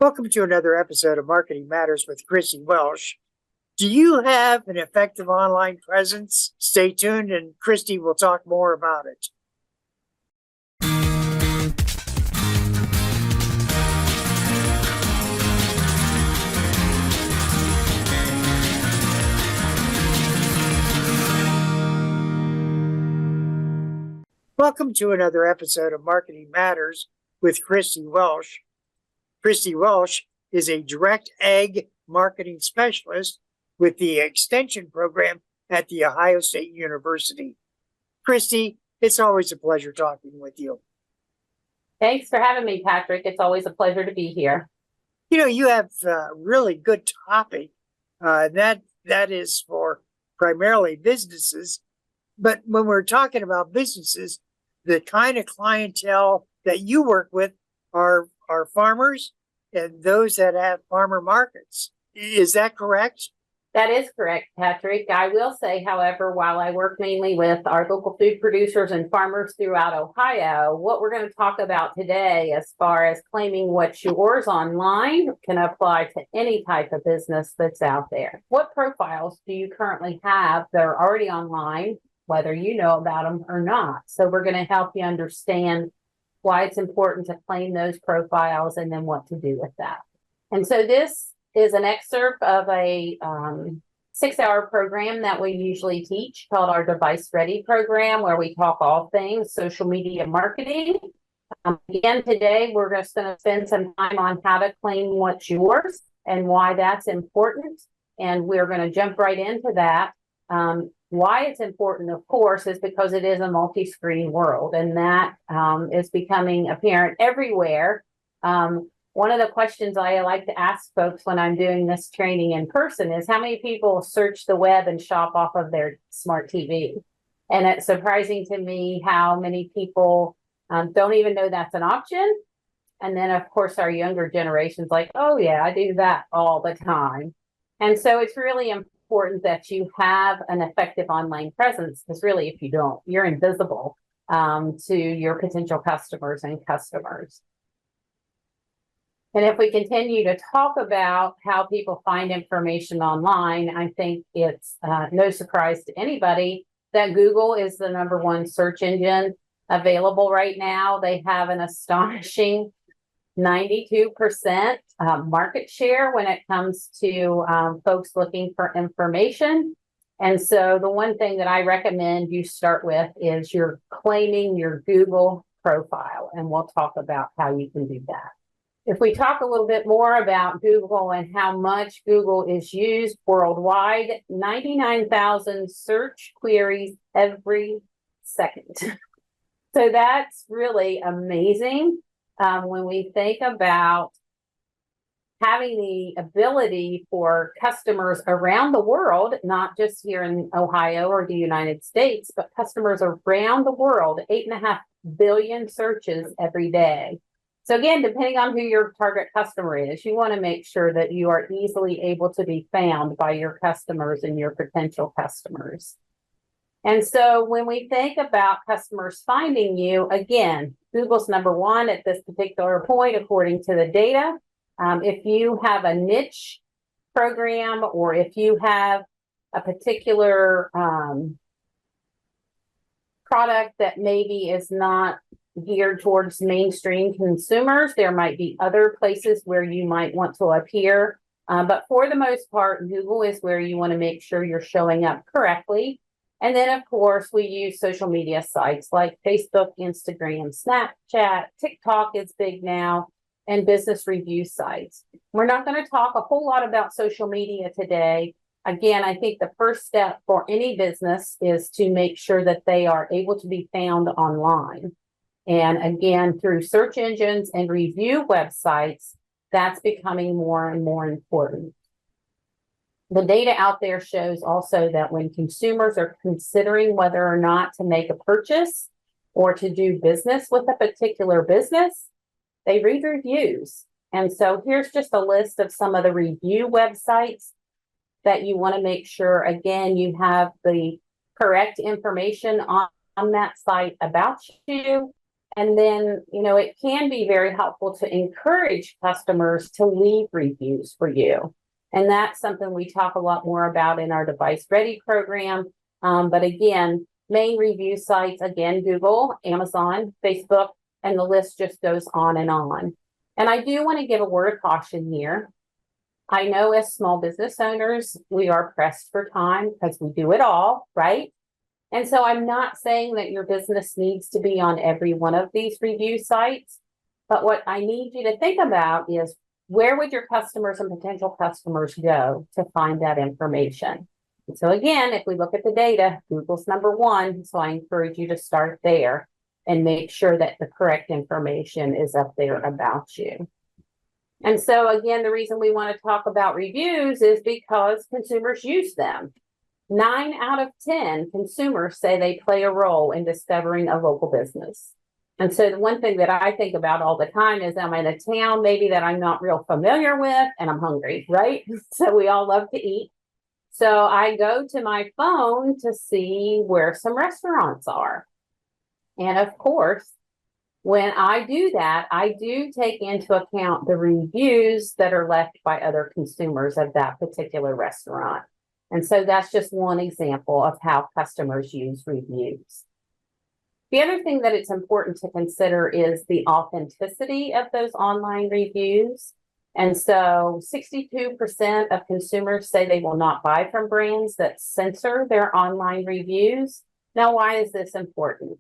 Welcome to another episode of Marketing Matters with Christie Welch. Do you have an effective online presence? Stay tuned and Christie will talk more about it. Welcome to another episode of Marketing Matters with Christie Welch. Christie Welch is a direct ag marketing specialist with the extension program at The Ohio State University. Christie, it's always a pleasure talking with you. Thanks for having me, Patrick. It's always a pleasure to be here. You know, you have a really good topic that is for primarily businesses. But when we're talking about businesses, the kind of clientele that you work with are farmers and those that have farmer markets. Is that correct? That is correct, Patrick. I will say, however, while I work mainly with our local food producers and farmers throughout Ohio, what we're going to talk about today as far as claiming what's yours online can apply to any type of business that's out there. What profiles do you currently have that are already online, whether you know about them or not? So we're going to help you understand why it's important to claim those profiles and then what to do with that. And so this is an excerpt of a 6-hour program that we usually teach called our Device Ready program, where we talk all things social media marketing. Again, today we're just going to spend some time on how to claim what's yours and why that's important. And we're going to jump right into that. Why it's important, of course, is because it is a multi-screen world, and that is becoming apparent everywhere. One of the questions I like to ask folks when I'm doing this training in person is how many people search the web and shop off of their smart TV? And it's surprising to me how many people don't even know that's an option. And then, of course, our younger generation's like, oh, yeah, I do that all the time. And so it's really important that you have an effective online presence, because really, if you don't, you're invisible to your potential customers and customers. And if we continue to talk about how people find information online, I think it's no surprise to anybody that Google is the #1 search engine available right now. They have an astonishing 92% market share when it comes to folks looking for information. And so the one thing that I recommend you start with is you're claiming your Google profile, and we'll talk about how you can do that. If we talk a little bit more about Google and how much Google is used worldwide, 99,000 search queries every second. So that's really amazing. When we think about having the ability for customers around the world, not just here in Ohio or the United States, but customers around the world, 8.5 billion searches every day. So again, depending on who your target customer is, you want to make sure that you are easily able to be found by your customers and your potential customers. And so when we think about customers finding you, again, Google's #1 at this particular point, according to the data. If you have a niche program, or if you have a particular product that maybe is not geared towards mainstream consumers, there might be other places where you might want to appear. But for the most part, Google is where you want to make sure you're showing up correctly. And then, of course, we use social media sites like Facebook, Instagram, Snapchat, TikTok is big now, and business review sites. We're not going to talk a whole lot about social media today. Again, I think the first step for any business is to make sure that they are able to be found online. And again, through search engines and review websites, that's becoming more and more important. The data out there shows also that when consumers are considering whether or not to make a purchase or to do business with a particular business, they read reviews. And so here's just a list of some of the review websites that you want to make sure, again, you have the correct information on that site about you, And then, it can be very helpful to encourage customers to leave reviews for you. And that's something we talk a lot more about in our Device Ready program. But again, main review sites, again, Google, Amazon, Facebook, and the list just goes on. And I do want to give a word of caution here. I know as small business owners, we are pressed for time because we do it all, right? And so I'm not saying that your business needs to be on every one of these review sites, but what I need you to think about is, where would your customers and potential customers go to find that information? And so again, if we look at the data, Google's number one, so I encourage you to start there and make sure that the correct information is up there about you. And so again, the reason we want to talk about reviews is because consumers use them. 9 out of 10 consumers say they play a role in discovering a local business. And so the one thing that I think about all the time is, I'm in a town maybe that I'm not real familiar with and I'm hungry, right? So we all love to eat. So I go to my phone to see where some restaurants are. And of course, when I do that, I do take into account the reviews that are left by other consumers of that particular restaurant. And so that's just one example of how customers use reviews. The other thing that it's important to consider is the authenticity of those online reviews. And so 62% of consumers say they will not buy from brands that censor their online reviews. Now, why is this important?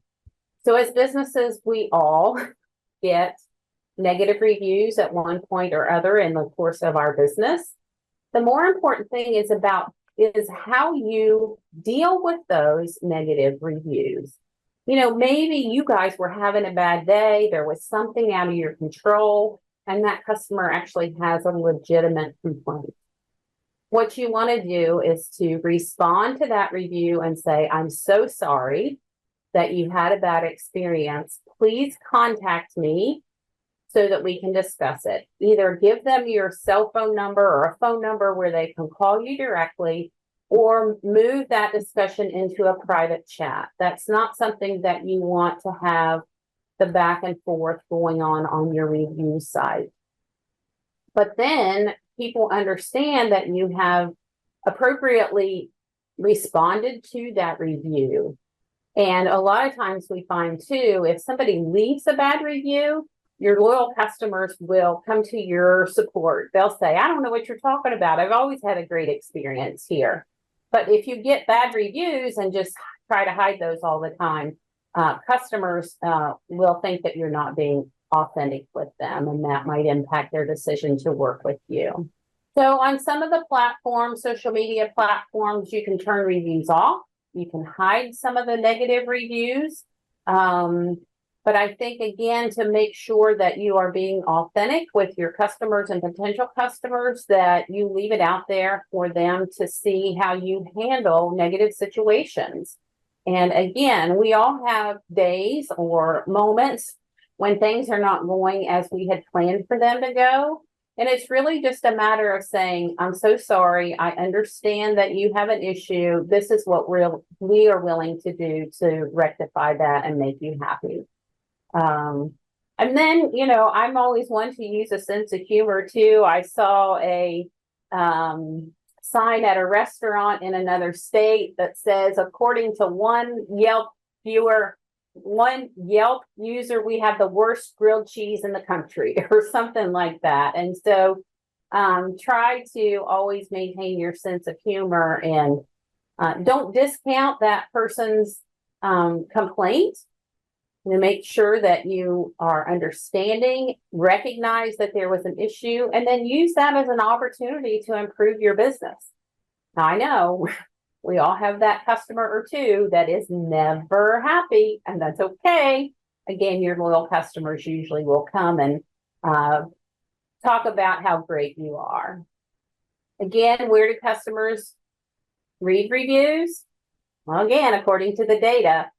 So as businesses, we all get negative reviews at one point or other in the course of our business. The more important thing is how you deal with those negative reviews. Maybe you guys were having a bad day, there was something out of your control, and that customer actually has a legitimate complaint. What you want to do is to respond to that review and say, I'm so sorry that you had a bad experience. Please contact me so that we can discuss it. Either give them your cell phone number or a phone number where they can call you directly, or move that discussion into a private chat. That's not something that you want to have the back and forth going on your review site. But then people understand that you have appropriately responded to that review. And a lot of times we find too, if somebody leaves a bad review, your loyal customers will come to your support. They'll say, I don't know what you're talking about. I've always had a great experience here. But if you get bad reviews and just try to hide those all the time, customers will think that you're not being authentic with them, and that might impact their decision to work with you. So on some of the platforms, social media platforms, you can turn reviews off. You can hide some of the negative reviews. But I think, again, to make sure that you are being authentic with your customers and potential customers, that you leave it out there for them to see how you handle negative situations. And again, we all have days or moments when things are not going as we had planned for them to go. And it's really just a matter of saying, I'm so sorry. I understand that you have an issue. This is what we are willing to do to rectify that and make you happy. And then, I'm always one to use a sense of humor too. I saw a sign at a restaurant in another state that says, according to one Yelp user, we have the worst grilled cheese in the country, or something like that. And so try to always maintain your sense of humor, and don't discount that person's complaint. Make sure that you are understanding, recognize that there was an issue, and then use that as an opportunity to improve your business. Now, I know we all have that customer or two that is never happy, and that's okay. Again, your loyal customers usually will come and talk about how great you are. Again, where do customers read reviews? Well, again, according to the data,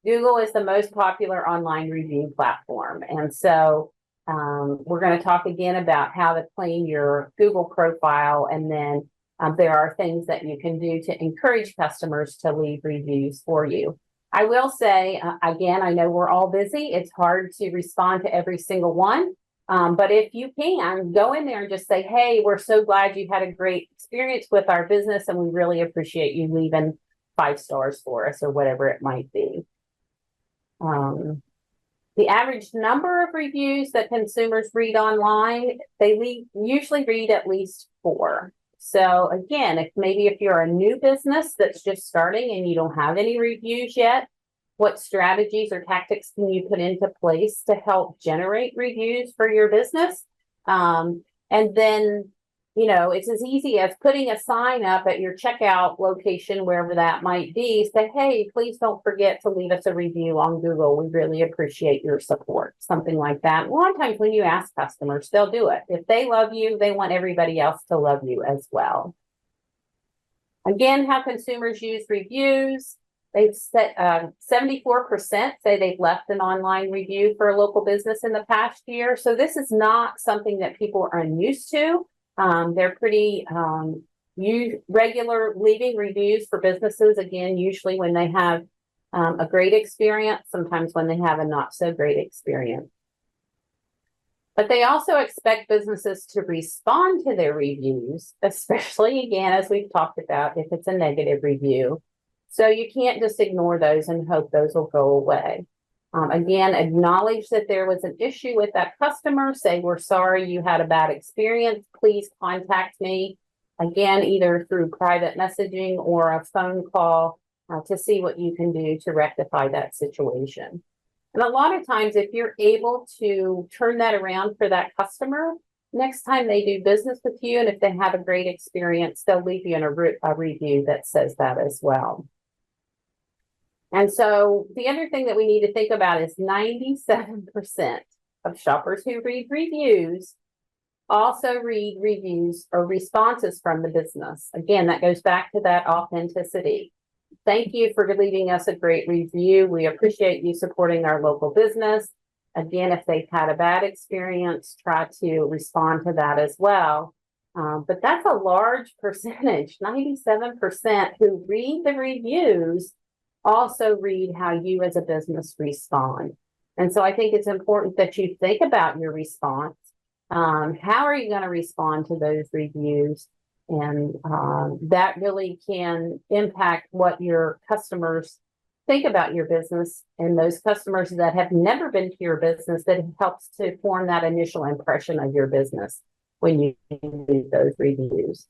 Google is the most popular online review platform. And so we're going to talk again about how to claim your Google profile. And then there are things that you can do to encourage customers to leave reviews for you. I will say, again, I know we're all busy. It's hard to respond to every single one. But if you can, go in there and just say, hey, we're so glad you had a great experience with our business, and we really appreciate you leaving 5 stars for us, or whatever it might be. The average number of reviews that consumers read online, they usually read at least 4. So again, if you're a new business that's just starting and you don't have any reviews yet, what strategies or tactics can you put into place to help generate reviews for your business? And then, it's as easy as putting a sign up at your checkout location, wherever that might be. Say, hey, please don't forget to leave us a review on Google. We really appreciate your support. Something like that. A lot of times when you ask customers, they'll do it. If they love you, they want everybody else to love you as well. Again, how consumers use reviews. They've said 74% say they've left an online review for a local business in the past year. So this is not something that people are unused to. They're pretty regular leaving reviews for businesses, again, usually when they have a great experience, sometimes when they have a not so great experience. But they also expect businesses to respond to their reviews, especially, again, as we've talked about, if it's a negative review. So you can't just ignore those and hope those will go away. Again, acknowledge that there was an issue with that customer. Say, we're sorry you had a bad experience. Please contact me. Again, either through private messaging or a phone call to see what you can do to rectify that situation. And a lot of times, if you're able to turn that around for that customer, next time they do business with you, and if they have a great experience, they'll leave you in a review that says that as well. And so the other thing that we need to think about is 97% of shoppers who read reviews also read reviews or responses from the business. Again, that goes back to that authenticity. Thank you for leaving us a great review. We appreciate you supporting our local business. Again, if they've had a bad experience, try to respond to that as well. But that's a large percentage, 97% who read the reviews also read how you as a business respond. And so I think it's important that you think about your response. How are you going to respond to those reviews? And that really can impact what your customers think about your business, and those customers that have never been to your business, that helps to form that initial impression of your business when you read those reviews.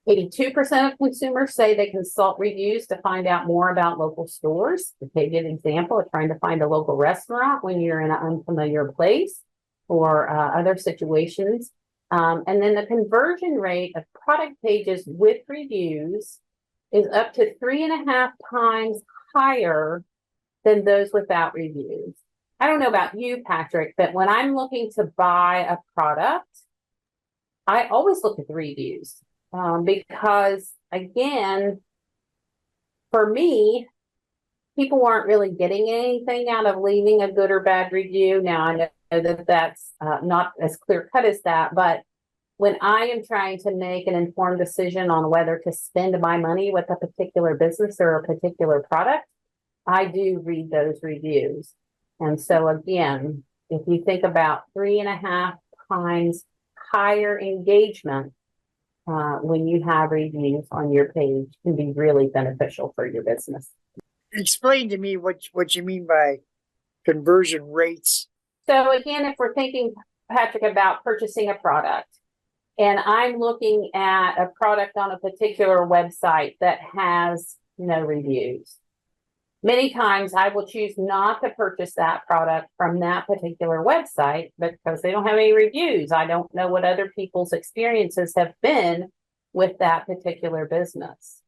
82% of consumers say they consult reviews to find out more about local stores. To take an example of trying to find a local restaurant when you're in an unfamiliar place or other situations. And then the conversion rate of product pages with reviews is up to 3.5 times higher than those without reviews. I don't know about you, Patrick, but when I'm looking to buy a product, I always look at the reviews. Because again, for me, people aren't really getting anything out of leaving a good or bad review. Now, I know that that's not as clear cut as that, but when I am trying to make an informed decision on whether to spend my money with a particular business or a particular product, I do read those reviews. And so again, if you think about 3.5 times higher engagement when you have reviews on your page, can be really beneficial for your business. Explain to me what you mean by conversion rates. So again, if we're thinking, Patrick, about purchasing a product, and I'm looking at a product on a particular website that has no reviews, many times I will choose not to purchase that product from that particular website because they don't have any reviews. I don't know what other people's experiences have been with that particular business.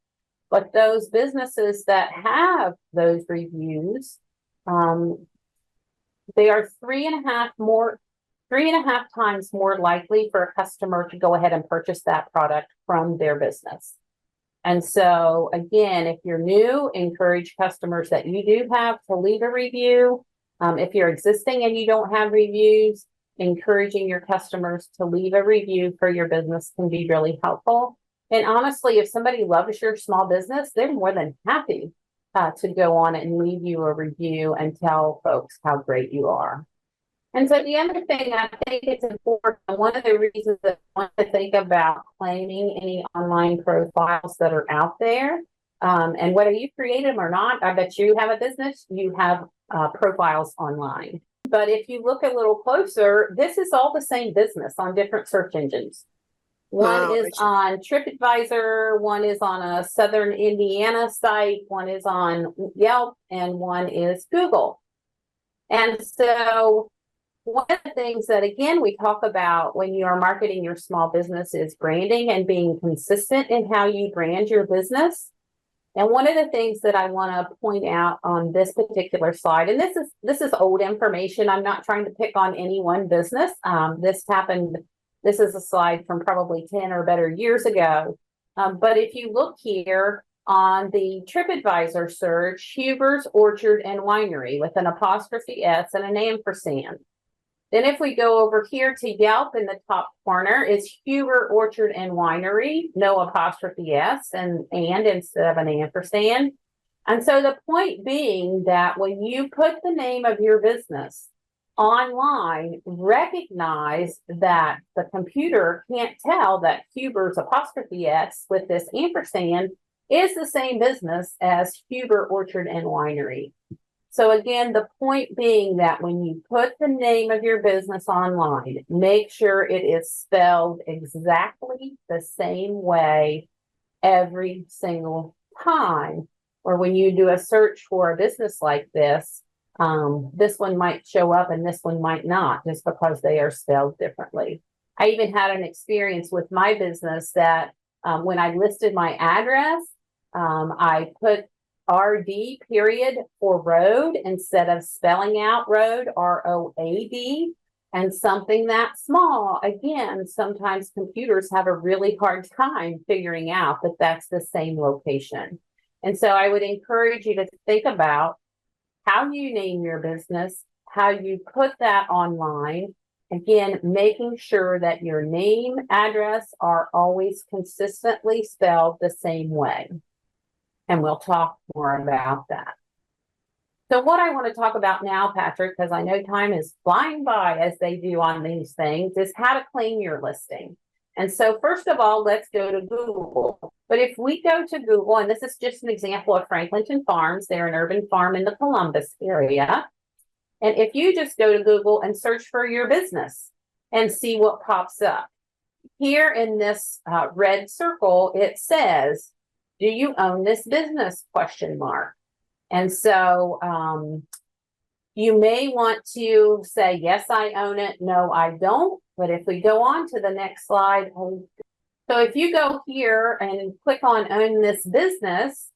But those businesses that have those reviews, they are 3.5 times more likely for a customer to go ahead and purchase that product from their business. And so again, if you're new, encourage customers that you do have to leave a review. If you're existing and you don't have reviews, encouraging your customers to leave a review for your business can be really helpful. And honestly, if somebody loves your small business, they're more than happy to go on and leave you a review and tell folks how great you are. And so the other thing I think it's important, one of the reasons that I want to think about claiming any online profiles that are out there, and whether you create them or not, I bet you have a business, you have profiles online. But if you look a little closer, this is all the same business on different search engines. One is on TripAdvisor, one is on a Southern Indiana site, one is on Yelp, and one is Google. And so one of the things that, again, we talk about when you are marketing your small business is branding and being consistent in how you brand your business. And one of the things that I want to point out on this particular slide, and this is old information. I'm not trying to pick on any one business. This is a slide from probably 10 or better years ago. But if you look here on the TripAdvisor search, Huber's Orchard and Winery with an apostrophe S and an ampersand. Then if we go over here to Yelp in the top corner, it's Huber Orchard and Winery, no apostrophe S and instead of an ampersand. And so the point being that when you put the name of your business online, recognize that the computer can't tell that Huber's apostrophe S with this ampersand is the same business as Huber Orchard and Winery. So again, the point being that when you put the name of your business online, make sure it is spelled exactly the same way every single time. Or when you do a search for a business like this one might show up and this one might not, just because they are spelled differently. I even had an experience with my business that when I listed my address, I put RD period for road instead of spelling out road, ROAD, and something that small. Again, sometimes computers have a really hard time figuring out that that's the same location. And so I would encourage you to think about how you name your business, how you put that online. Again, making sure that your name, address are always consistently spelled the same way. And we'll talk more about that. So what I want to talk about now, Patrick, because I know time is flying by as they do on these things, is how to claim your listing. And so first of all, let's go to Google. But if we go to Google, and this is just an example of Franklinton Farms, they're an urban farm in the Columbus area. And if you just go to Google and search for your business and see what pops up. Here in this red circle, it says, do you own this business? ? And so you may want to say, yes, I own it. No, I don't. But if we go on to the next slide, so if you go here and click on own this business,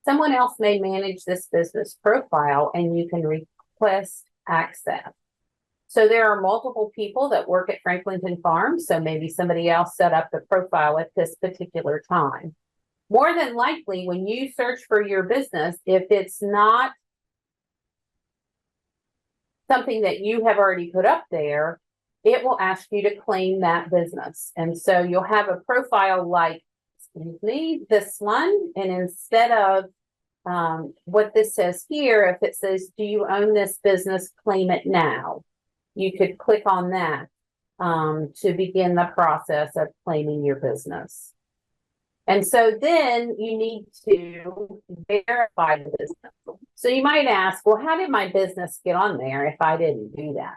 someone else may manage this business profile and you can request access. So there are multiple people that work at Franklinton Farms. So maybe somebody else set up the profile at this particular time. More than likely, when you search for your business, if it's not something that you have already put up there, it will ask you to claim that business. And so you'll have a profile like, this one. And instead of what this says here, if it says, do you own this business, claim it now, you could click on that to begin the process of claiming your business. And so then you need to verify the business. So you might ask, well, how did my business get on there if I didn't do that?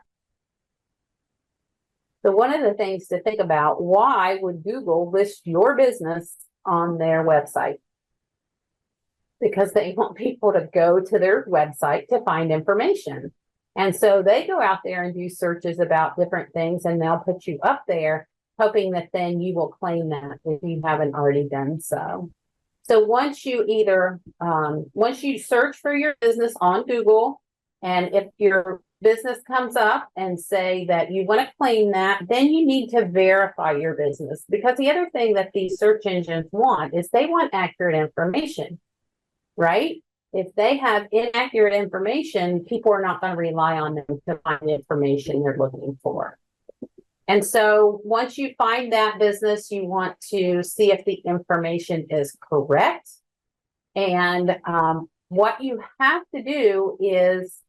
So one of the things to think about, why would Google list your business on their website? Because they want people to go to their website to find information. And so they go out there and do searches about different things, and they'll put you up there, hoping that then you will claim that if you haven't already done so. So once you once you search for your business on Google, and if your business comes up and say that you want to claim that, then you need to verify your business. Because the other thing that these search engines want is they want accurate information, right? If they have inaccurate information, people are not going to rely on them to find the information they're looking for. And so once you find that business, you want to see if the information is correct. And what you have to do is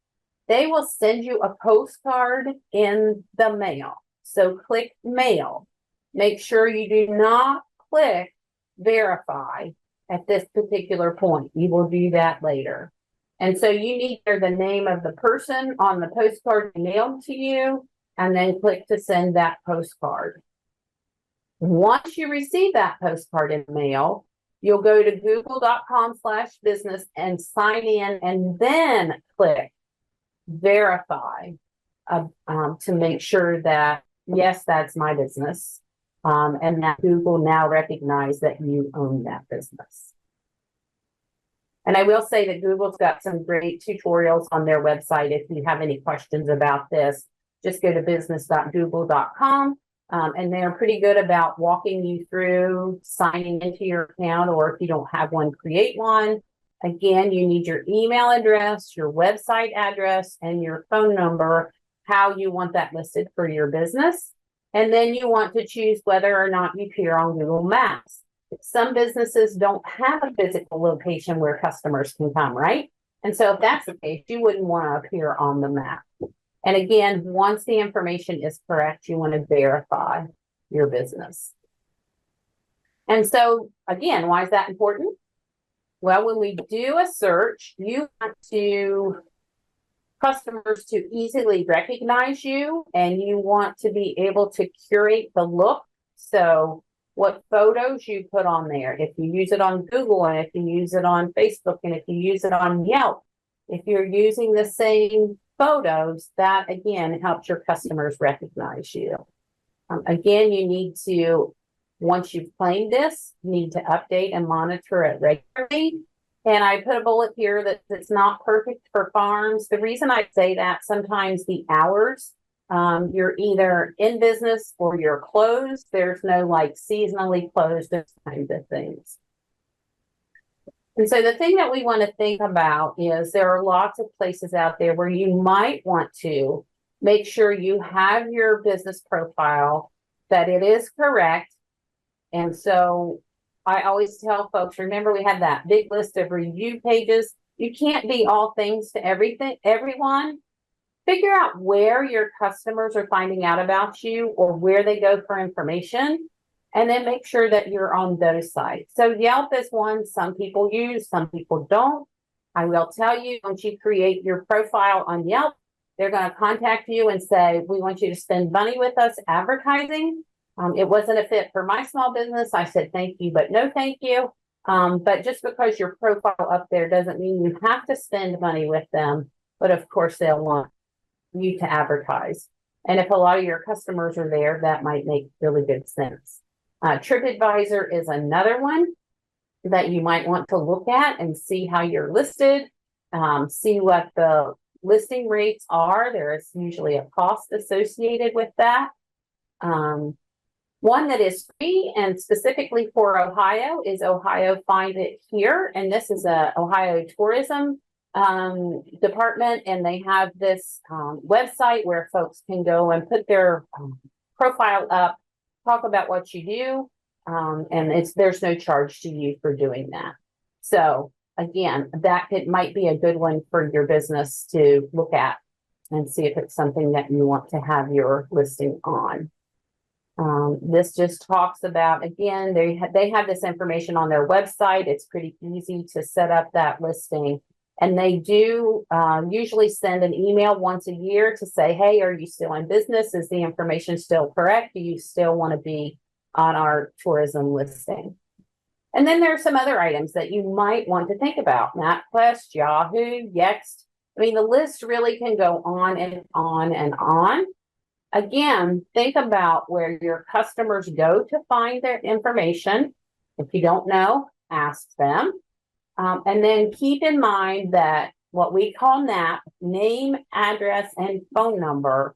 they will send you a postcard in the mail. So click mail. Make sure you do not click verify at this particular point. You will do that later. And so you need either the name of the person on the postcard mailed to you, and then click to send that postcard. Once you receive that postcard in the mail, you'll go to google.com/business and sign in, and then click verify to make sure that, yes, that's my business. And that Google now recognize that you own that business. And I will say that Google's got some great tutorials on their website. If you have any questions about this, just go to business.google.com. And they're pretty good about walking you through signing into your account, or if you don't have one, create one. Again, you need your email address, your website address, and your phone number, how you want that listed for your business. And then you want to choose whether or not you appear on Google Maps. Some businesses don't have a physical location where customers can come, right? And so if that's the case, you wouldn't want to appear on the map. And again, once the information is correct, you want to verify your business. And so again, why is that important? Well, when we do a search, you want customers to easily recognize you, and you want to be able to curate the look. So what photos you put on there, if you use it on Google, and if you use it on Facebook, and if you use it on Yelp, if you're using the same photos, that again helps your customers recognize you. Again, you need to, once you've claimed this, you need to update and monitor it regularly. And I put a bullet here that it's not perfect for farms. The reason I say that, sometimes the hours, you're either in business or you're closed. There's no like seasonally closed, those kinds of things. And so the thing that we want to think about is there are lots of places out there where you might want to make sure you have your business profile, that it is correct. And so I always tell folks, remember, we have that big list of review pages. You can't be all things to everyone. Figure out where your customers are finding out about you or where they go for information, and then make sure that you're on those sites. So Yelp is one some people use, some people don't. I will tell you, once you create your profile on Yelp, they're going to contact you and say, we want you to spend money with us advertising. It wasn't a fit for my small business. I said, thank you, but no, thank you. But just because your profile up there doesn't mean you have to spend money with them. But of course, they'll want you to advertise. And if a lot of your customers are there, that might make really good sense. TripAdvisor is another one that you might want to look at and see how you're listed, see what the listing rates are. There is usually a cost associated with that. One that is free and specifically for Ohio is Ohio Find It Here. And this is a Ohio tourism department, and they have this website where folks can go and put their profile up, talk about what you do, and there's no charge to you for doing that. So again, might be a good one for your business to look at and see if it's something that you want to have your listing on. This just talks about, again, they have this information on their website. It's pretty easy to set up that listing. And they do usually send an email once a year to say, hey, are you still in business? Is the information still correct? Do you still want to be on our tourism listing? And then there are some other items that you might want to think about. MapQuest, Yahoo, Yext. I mean, the list really can go on and on and on. Again, think about where your customers go to find their information. If you don't know, ask them. And then keep in mind that what we call NAP, name, address, and phone number,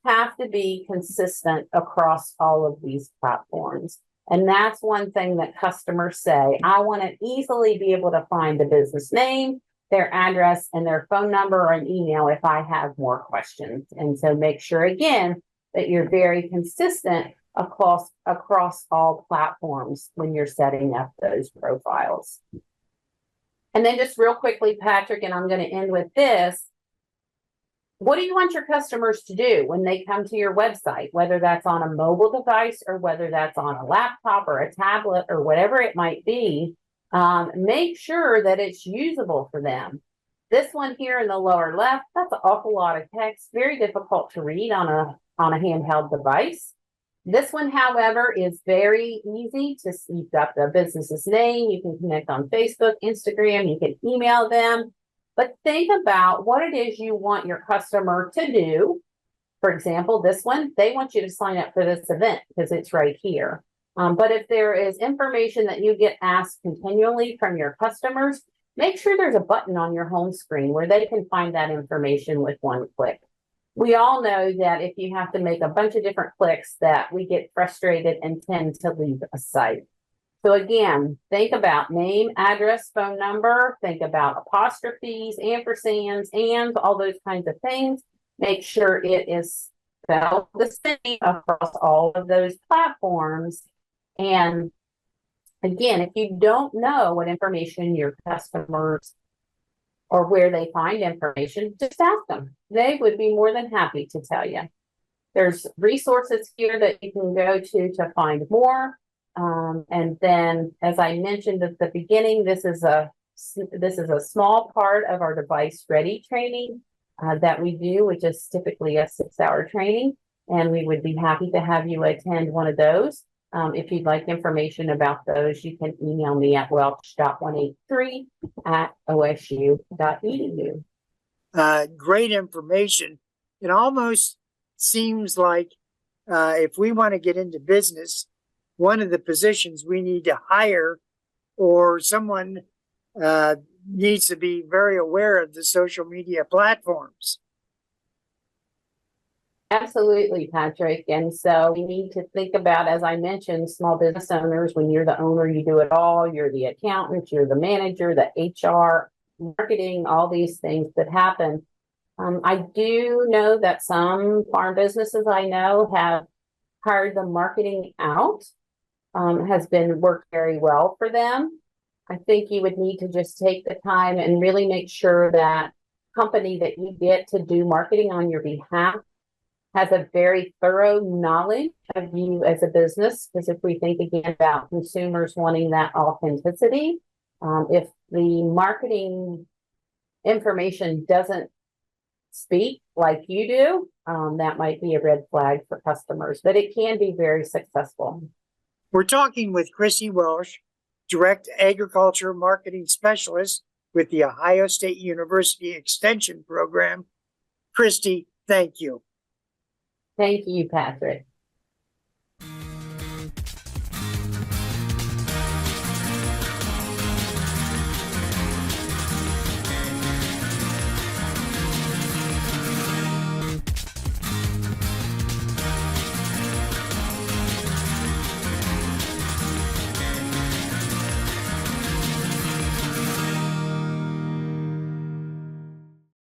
have to be consistent across all of these platforms. And that's one thing that customers say. I want to easily be able to find the business name, their address, and their phone number or an email if I have more questions. And so make sure, again, that you're very consistent across all platforms when you're setting up those profiles. And then just real quickly, Patrick, and I'm going to end with this. What do you want your customers to do when they come to your website, whether that's on a mobile device or whether that's on a laptop or a tablet or whatever it might be? Make sure that it's usable for them. This one here in the lower left, that's an awful lot of text, very difficult to read on a handheld device. This one, however, is very easy to, you've got the business's name, you can connect on Facebook, Instagram, you can email them, but think about what it is you want your customer to do. For example, this one, they want you to sign up for this event because it's right here. But if there is information that you get asked continually from your customers, make sure there's a button on your home screen where they can find that information with one click. We all know that if you have to make a bunch of different clicks that we get frustrated and tend to leave a site. So again, think about name, address, phone number, think about apostrophes, ampersands, and all those kinds of things. Make sure it is spelled the same across all of those platforms. And again, if you don't know what information your customers or where they find information, just ask them. They would be more than happy to tell you. There's resources here that you can go to find more. And then, as I mentioned at the beginning, this is a small part of our device ready training that we do, which is typically a 6-hour training. And we would be happy to have you attend one of those. If you'd like information about those, you can email me at welch.183@osu.edu. Great information. It almost seems like if we want to get into business, one of the positions we need to hire or someone needs to be very aware of the social media platforms. Absolutely, Patrick. And so we need to think about, as I mentioned, small business owners. When you're the owner, you do it all. You're the accountant, you're the manager, the HR, marketing, all these things that happen. I do know that some farm businesses I know have hired the marketing out, has been worked very well for them. I think you would need to just take the time and really make sure that company that you get to do marketing on your behalf has a very thorough knowledge of you as a business. Because if we think again about consumers wanting that authenticity, if the marketing information doesn't speak like you do, that might be a red flag for customers, but it can be very successful. We're talking with Christie Welch, Direct Agriculture Marketing Specialist with the Ohio State University Extension Program. Christie, thank you. Thank you, Patrick.